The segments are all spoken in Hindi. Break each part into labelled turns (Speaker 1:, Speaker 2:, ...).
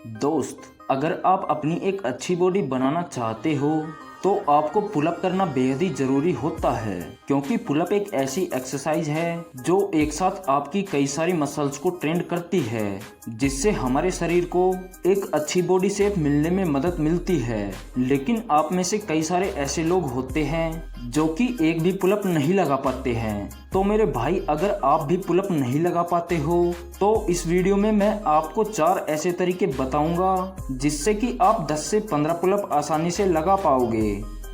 Speaker 1: दोस्त, अगर आप अपनी एक अच्छी बॉडी बनाना चाहते हो तो आपको पुलअप करना बेहद ही जरूरी होता है, क्योंकि पुलअप एक ऐसी एक्सरसाइज है जो एक साथ आपकी कई सारी मसल्स को ट्रेंड करती है, जिससे हमारे शरीर को एक अच्छी बॉडी शेप मिलने में मदद मिलती है। लेकिन आप में से कई सारे ऐसे लोग होते हैं जो कि एक भी पुलअप नहीं लगा पाते हैं। तो मेरे भाई, अगर आप भी पुलअप नहीं लगा पाते हो तो इस वीडियो में मैं आपको 4 ऐसे तरीके बताऊंगा जिससे कि आप 10 से 15 पुलअप आसानी से लगा पाओगे।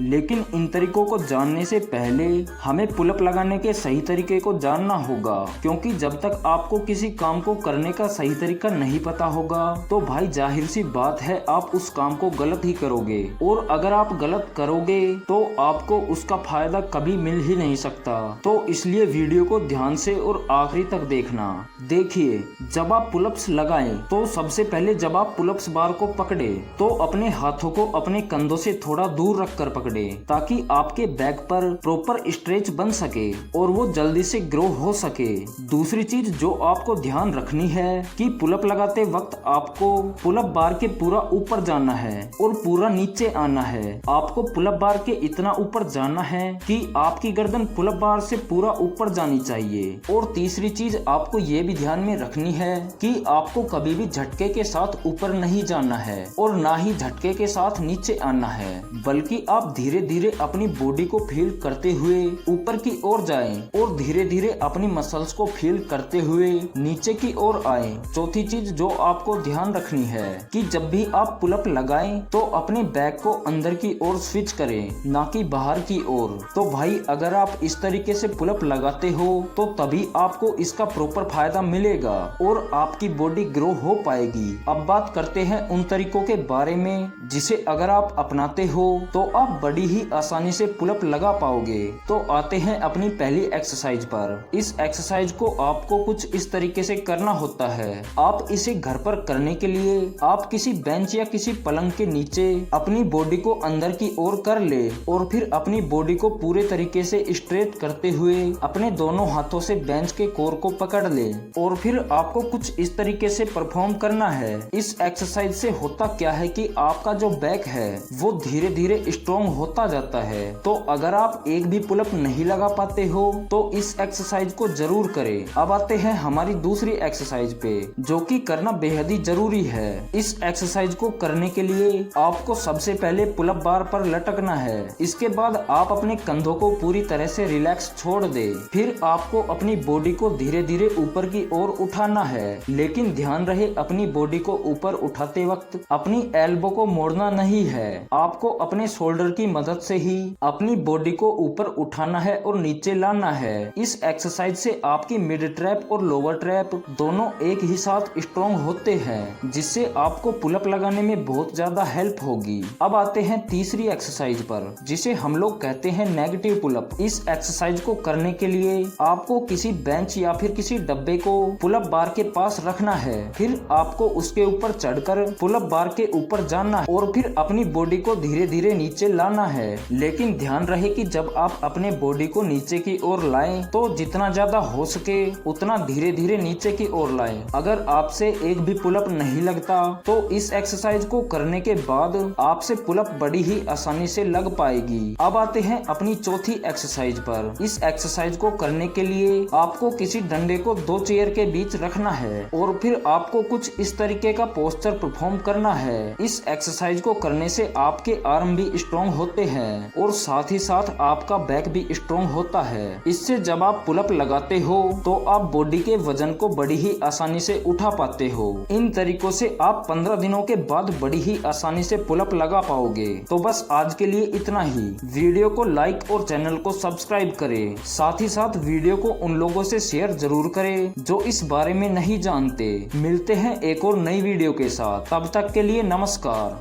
Speaker 1: लेकिन इन तरीकों को जानने से पहले हमें पुलअप लगाने के सही तरीके को जानना होगा, क्योंकि जब तक आपको किसी काम को करने का सही तरीका नहीं पता होगा तो भाई जाहिर सी बात है आप उस काम को गलत ही करोगे, और अगर आप गलत करोगे तो आपको उसका फायदा कभी मिल ही नहीं सकता। तो इसलिए वीडियो को ध्यान से और आखिरी तक देखना। देखिए, जब आप पुलअप्स लगाएं तो सबसे पहले जब आप पुलअप्स बार को पकड़े तो अपने हाथों को अपने कंधों से थोड़ा दूर रखकर पकड़े, ताकि आपके बैक पर प्रॉपर स्ट्रेच बन सके और वो जल्दी से ग्रो हो सके। दूसरी चीज जो आपको ध्यान रखनी है कि पुलअप लगाते वक्त आपको पुलअप बार के पूरा ऊपर जाना है और पूरा नीचे आना है। आपको पुलअप बार के इतना ऊपर जाना है कि आपकी गर्दन पुलअप बार से पूरा ऊपर जानी चाहिए। और तीसरी चीज आपको ये भी ध्यान में रखनी है कि आपको कभी भी झटके के साथ ऊपर नहीं जाना है और ना ही झटके के साथ नीचे आना है, बल्कि आप धीरे धीरे अपनी बॉडी को फील करते हुए ऊपर की ओर जाएं और धीरे धीरे अपनी मसल्स को फील करते हुए नीचे की ओर आएं। चौथी चीज जो आपको ध्यान रखनी है कि जब भी आप पुलअप लगाएं तो अपने बैक को अंदर की ओर स्विच करें, ना कि बाहर की ओर। तो भाई, अगर आप इस तरीके से पुलअप लगाते हो तो तभी आपको इसका प्रॉपर फायदा मिलेगा और आपकी बॉडी ग्रो हो पाएगी। अब बात करते हैं उन तरीकों के बारे में जिसे अगर आप अपनाते हो तो आप बड़ी ही आसानी से पुलअप लगा पाओगे। तो आते हैं अपनी पहली एक्सरसाइज पर। इस एक्सरसाइज को आपको कुछ इस तरीके से करना होता है। आप इसे घर पर करने के लिए आप किसी बेंच या किसी पलंग के नीचे अपनी बॉडी को अंदर की ओर कर ले और फिर अपनी बॉडी को पूरे तरीके से स्ट्रेट करते हुए अपने दोनों हाथों से बेंच के कोर को पकड़ ले और फिर आपको कुछ इस तरीके से परफॉर्म करना है। इस एक्सरसाइज से होता क्या है कि आपका जो बैक है वो धीरे धीरे स्ट्रॉन्ग होता जाता है। तो अगर आप एक भी पुलअप नहीं लगा पाते हो तो इस एक्सरसाइज को जरूर करें। अब आते हैं हमारी दूसरी एक्सरसाइज पे, जो कि करना बेहद ही जरूरी है। इस एक्सरसाइज को करने के लिए आपको सबसे पहले पुलअप बार पर लटकना है। इसके बाद आप अपने कंधों को पूरी तरह से रिलैक्स छोड़ दे। फिर आपको अपनी बॉडी को धीरे धीरे ऊपर की ओर उठाना है, लेकिन ध्यान रहे अपनी बॉडी को ऊपर उठाते वक्त अपनी एल्बो को मोड़ना नहीं है। आपको अपने शोल्डर की मदद से ही अपनी बॉडी को ऊपर उठाना है और नीचे लाना है। इस एक्सरसाइज से आपकी मिड ट्रैप और लोअर ट्रैप दोनों एक ही साथ स्ट्रॉन्ग होते हैं, जिससे आपको पुलअप लगाने में बहुत ज्यादा हेल्प होगी। अब आते हैं तीसरी एक्सरसाइज पर, जिसे हम लोग कहते हैं नेगेटिव पुलअप। इस एक्सरसाइज को करने के लिए आपको किसी बेंच या फिर किसी डब्बे को पुलअप बार के पास रखना है। फिर आपको उसके ऊपर चढ़कर पुलअप बार के ऊपर जाना है और फिर अपनी बॉडी को धीरे धीरे नीचे लाना है। लेकिन ध्यान रहे कि जब आप अपने बॉडी को नीचे की ओर लाएं तो जितना ज्यादा हो सके उतना धीरे धीरे नीचे की ओर लाएं। अगर आपसे एक भी पुलअप नहीं लगता तो इस एक्सरसाइज को करने के बाद आपसे पुलअप बड़ी ही आसानी से लग पाएगी। अब आते हैं अपनी चौथी एक्सरसाइज पर। इस एक्सरसाइज को करने के लिए आपको किसी डंडे को 2 चेयर के बीच रखना है और फिर आपको कुछ इस तरीके का पोस्चर परफॉर्म करना है। इस एक्सरसाइज को करने से आपके आर्म भी स्ट्रॉन्ग होते हैं और साथ ही साथ आपका बैक भी स्ट्रॉन्ग होता है। इससे जब आप पुलअप लगाते हो तो आप बॉडी के वजन को बड़ी ही आसानी से उठा पाते हो। इन तरीकों से आप 15 दिनों के बाद बड़ी ही आसानी से पुलअप लगा पाओगे। तो बस आज के लिए इतना ही। वीडियो को लाइक और चैनल को सब्सक्राइब करें। साथ ही साथ वीडियो को उन लोगों से शेयर जरूर करें जो इस बारे में नहीं जानते। मिलते हैं एक और नई वीडियो के साथ, तब तक के लिए नमस्कार।